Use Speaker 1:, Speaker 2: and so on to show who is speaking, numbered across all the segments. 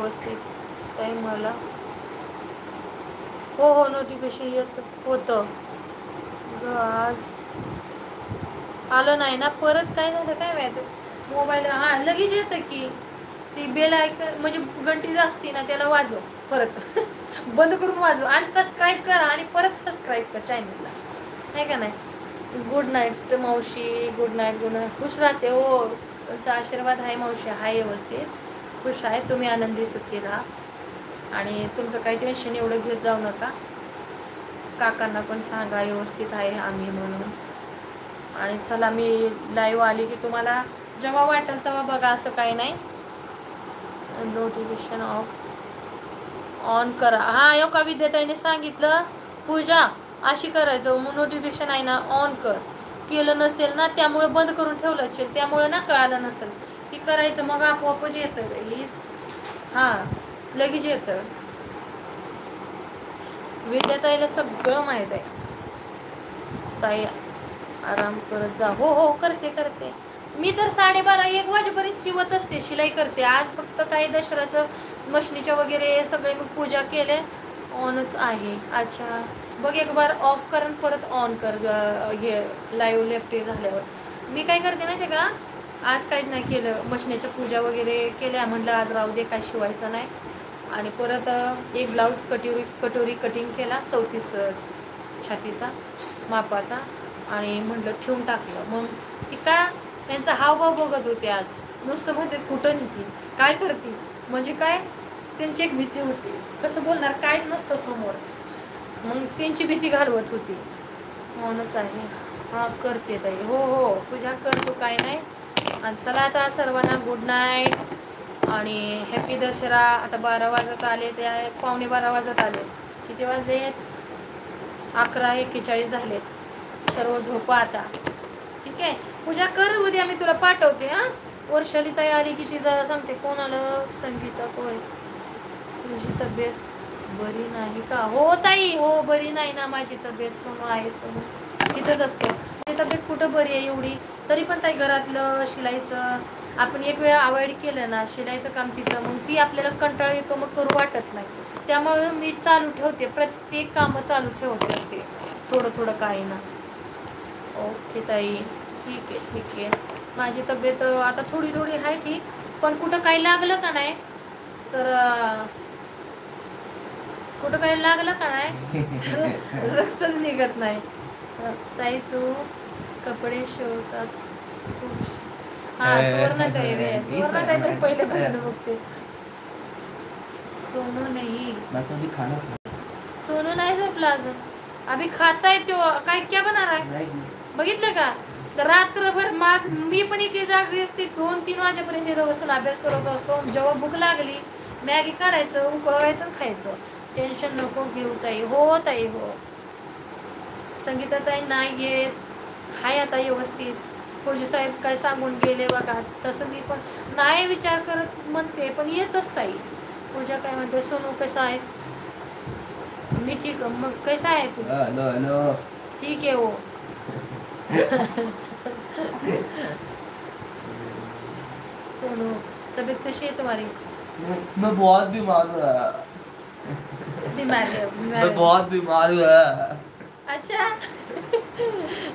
Speaker 1: व्यवस्थित काही मला हो हो नोटिफिकेशन येत होतं आज आलं नाही ना. परत काय झालं काय माहिती मोबाईल हां लगेच येतं की ती बेल आयकॉन म्हणजे घंटी असते ना त्याला वाजव परत बंद करून वाजव आणि सबस्क्राईब करा आणि परत सबस्क्राईब कर चॅनलला नाही का नाही. गुड नाईट मावशी. Good night good night. खुश राहते हो. तुमचा आशीर्वाद आहे मावशी. आहे व्यवस्थित खुश आहे. तुम्ही आनंदी सुखी राहा आणि तुमचं काही टेन्शन एवढं घेत जाऊ नका. काकांना पण सांगा व्यवस्थित आहे आम्ही म्हणून. आणि चला मी लाईव्ह आली की तुम्हाला जेव्हा वाटेल तेव्हा बघा असं काही नाही. नोटिफिकेशन ऑन करा. हां यो का विद्याताईने सांगितलं पूजा अशी करायचं मग नोटिफिकेशन आहे ना ऑन कर. केलं नसेल ना त्यामुळे बंद करून ठेवलं असेल त्यामुळे ना कळालं नसेल की करायचं मग आपोआपच येतं ही. हां लगेच येतं. विद्याताईला सगळं माहीत आहे. ताई आराम करत जा. हो हो करते करते मी तर 12:30-1 वाजेपर्यंत शिवत असते. शिलाई करते. आज फक्त काही दसऱ्याचं मशनीच्या वगैरे सगळे मी पूजा केले. ऑनच आहे. अच्छा बघ एक बार ऑफ कर परत ऑन कर हे लाईव्ह लेफ्ट झाल्यावर. मी काय करते माहिती आहे का आज काहीच नाही केलं. मशनीच्या पूजा वगैरे केल्या म्हटलं आज राहू दे काय शिवायचं नाही. आणि परत एक ब्लाऊज कटोरी कटिंग केला 34 छातीचा मापाचा आणि म्हटलं ठेवून टाकलं. मग ती का त्यांचा हावभाव बघत होते आज. नुसतं म्हणते कुठं नेते काय करते म्हणजे काय त्यांची एक भीती होती. कसं बोलणार काहीच नसतं समोर मग त्यांची भीती घालवत होती. म्हणूनच आहे. हां करते ताई. हो हो पूजा करतो काय नाही. आणि चला आता सर्वांना गुड नाईट आणि हॅपी दसरा. आता 12 वाजत आले ते आहे 11:45 वाजत आले. किती वाजले 11:41 झालेत. सर्व झोपा आता ठीक आहे. पूजा कर उद्या मी तुला पाठवते. हां वर्षाली ताई आली की तिचं सांगते. कोण आलं संगीता कोय. तुझी तब्येत बरी नाही का. हो ताई हो बरी नाही ना माझी तब्येत. सोनू आहे सोनू तिथंच असतो. माझी तब्येत कुठं बरी आहे एवढी तरी पण ताई घरातलं शिलाईचं आपण एक वेळा अवॉइड केलं ना शिलाईचं काम तिथं मग ती आपल्याला कंटाळा येतो मग करू वाटत नाही. त्यामुळे मी चालू ठेवते प्रत्येक कामं चालू ठेवते असते थोडं थोडं काही ना. ओके ताई ठीक आहे ठीक आहे. माझी तब्येत आता थोडी थोडी आहे ठीक पण कुठं काही लागलं का नाही तर कुठं काही लागलं का नाही रक्तच निघत नाही. ताई तू कपडे शिवतात हां सुवर्ण ताई रे सुवर्ण ताई तर पहिल्यापासून बघते. सोनू नाही सोनू नाही झोपला अजून. अभि खाताय तो काय क्या बना रहा है बघितलं का. तर रात्रभर मी पण इथे जागी असते 2-3 वाजेपर्यंत इथं बसून अभ्यास करत असतो. जेव्हा भूक लागली मॅगी काढायचं उकळवायचं आणि खायचं. टेन्शन नको घेऊ ताई. हो ताई हो. संगीता ताई नाही येत हाय आता व्यवस्थित. फौजी साहेब काय सांगून गेले बघा तसं मी पण नाही विचार करत म्हणते पण येतच ताई. पूजा काय म्हणते सोनू कसा आहेस. मी ठीक मग कैसा आहे तू. ठीक आहे हो. सोनू तबीयत कशी है तुम्हारी.
Speaker 2: मैं बहुत बीमार हूँ. मैं बहुत बीमार हूँ.
Speaker 1: अच्छा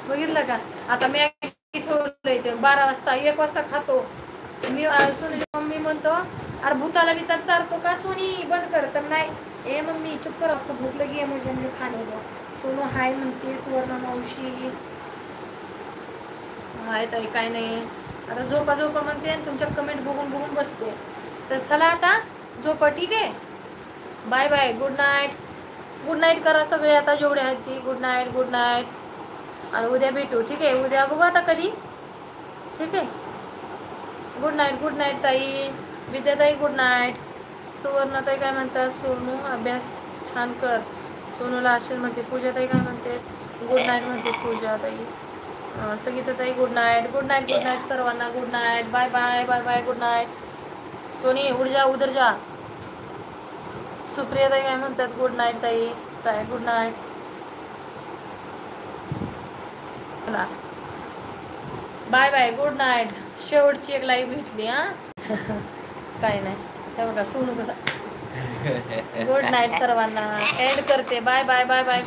Speaker 1: बघितलं का आता मॅगी ठेवलंय ते 12 वाजता 1 वाजता खातो मी. सोनीची मम्मी म्हणतो अरे भूताला बितात चारतो का सोनी बंद कर तर नाही ए मम्मी चुप कर आपको भूक लगी है मुझे खाने दो. सोनू हाय म्हणते सुवर्ण मावशी. हाय ताई काय नाही आता झोपा झोपा म्हणते आणि तुमच्या कमेंट बघून बघून बसते. तर चला आता झोपा ठीक आहे. Bye bye good night. Good night करा सगळे आता जेवढे आहेत ती. Good night good night. आणि उद्या भेटू ठीक आहे. उद्या बघू आता कधी ठीक आहे. गुड नाईट ताई. विद्याताई गुड नाईट. सुवर्णाताई काय म्हणतात सोनू अभ्यास छान कर. सोनूला असेल म्हणते. पूजाताई काय म्हणते गुड नाईट म्हणते पूजाताई. संगीताताई good night good night good night सर्वांना good night. Bye bye bye bye good night. Soni उठ जा उधर जा. सुप्रियाताई काय म्हणतात गुड नाईट ताई. ताई गुड नाईट. चला बाय बाय गुड नाईट. शेवटची एक लाईव्ह भेटली हां काय नाही. हे बघा सोनू कसा गुड नाईट सर्वांना एंड करते बाय बाय बाय बाय